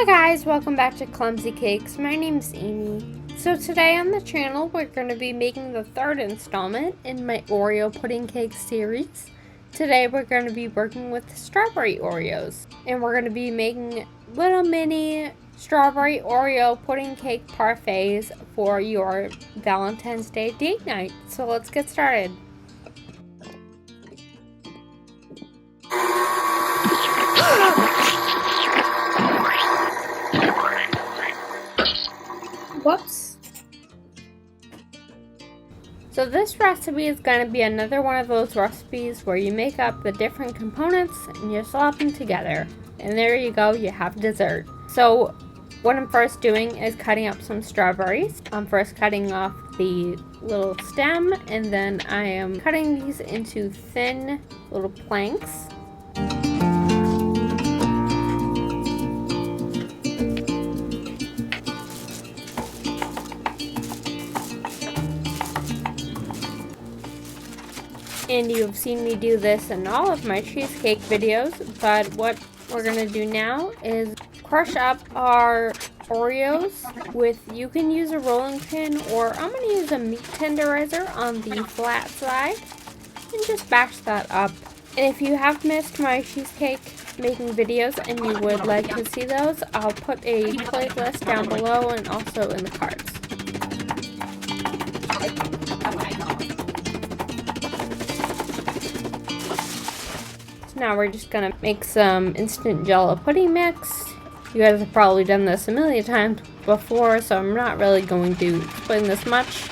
Hi guys, welcome back to Clumsy Cakes. My name's Amy. So today on the channel we're going to be making the third installment in my Oreo pudding cake series. Today we're going to be working with strawberry Oreos, and we're going to be making little mini strawberry Oreo pudding cake parfaits for your Valentine's Day date night. So let's get started. Whoops. So this recipe is going to be another one of those recipes where you make up the different components and you slap them together. And there you go, you have dessert. So what I'm first doing is cutting up some strawberries. I'm first cutting off the little stem, and then I am cutting these into thin little planks. And you've seen me do this in all of my cheesecake videos, but what we're gonna do now is crush up our Oreos with, you can use a rolling pin, or I'm gonna use a meat tenderizer on the flat side and just bash that up. And if you have missed my cheesecake making videos and you would like to see those, I'll put a playlist down below and also in the cards. Now we're just gonna make some instant Jell-O pudding mix. You guys have probably done this a million times before, so I'm not really going to explain this much.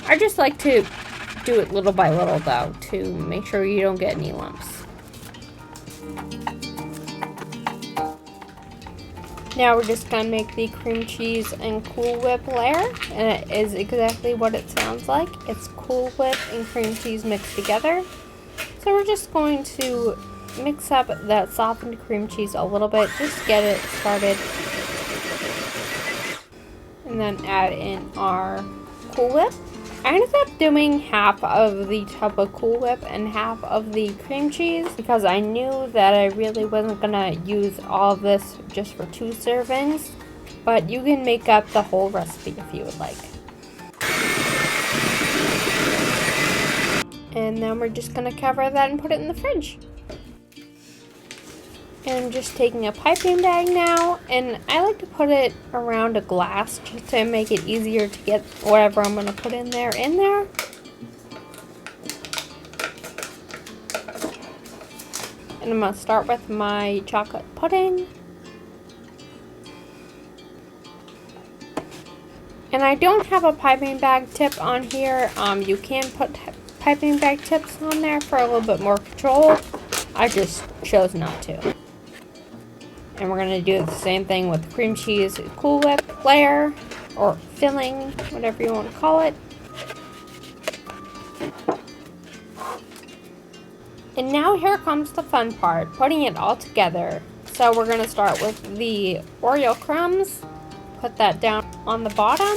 I just like to do it little by little though, to make sure you don't get any lumps. Now we're just gonna make the cream cheese and Cool Whip layer, and it is exactly what it sounds like. It's Cool Whip and cream cheese mixed together. So we're just going to mix up that softened cream cheese a little bit, just get it started, and then add in our Cool Whip. I ended up doing half of the tub of Cool Whip and half of the cream cheese because I knew that I really wasn't gonna use all of this just for 2 servings, but you can make up the whole recipe if you would like. And then we're just gonna cover that and put it in the fridge. And I'm just taking a piping bag now, and I like to put it around a glass just to make it easier to get whatever I'm going to put in there. And I'm going to start with my chocolate pudding. And I don't have a piping bag tip on here. You can put piping bag tips on there for a little bit more control. I just chose not to. And we're going to do the same thing with the cream cheese Cool Whip layer, or filling, whatever you want to call it. And now here comes the fun part, putting it all together. So we're going to start with the Oreo crumbs, put that down on the bottom.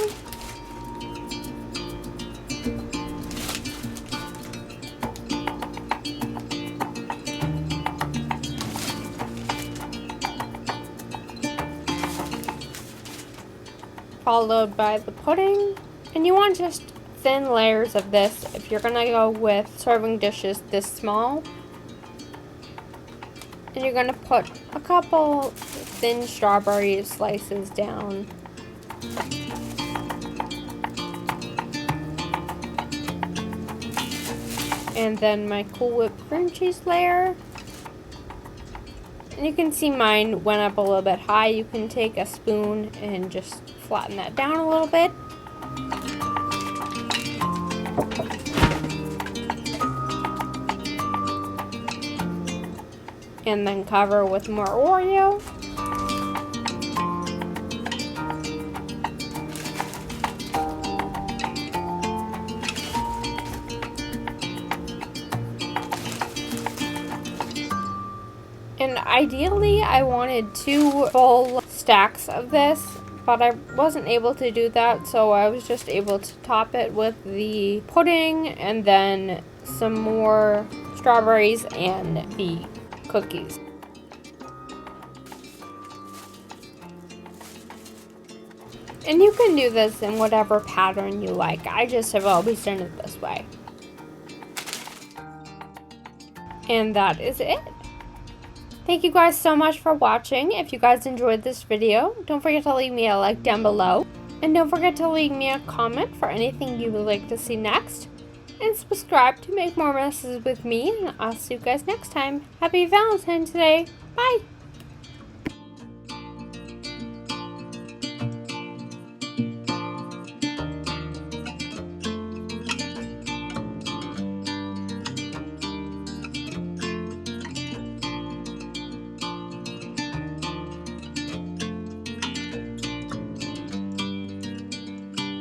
Followed by the pudding, and you want just thin layers of this if you're gonna go with serving dishes this small. And you're gonna put a couple thin strawberry slices down. And then my Cool Whip cream cheese layer. And you can see mine went up a little bit high. You can take a spoon and just flatten that down a little bit. And then cover with more Oreo. And ideally I wanted 2 full stacks of this, but I wasn't able to do that, so I was just able to top it with the pudding and then some more strawberries and the cookies. And you can do this in whatever pattern you like. I just have always done it this way. And that is it. Thank you guys so much for watching. If you guys enjoyed this video, don't forget to leave me a like down below. And don't forget to leave me a comment for anything you would like to see next. And subscribe to make more messes with me. And I'll see you guys next time. Happy Valentine's Day. Bye.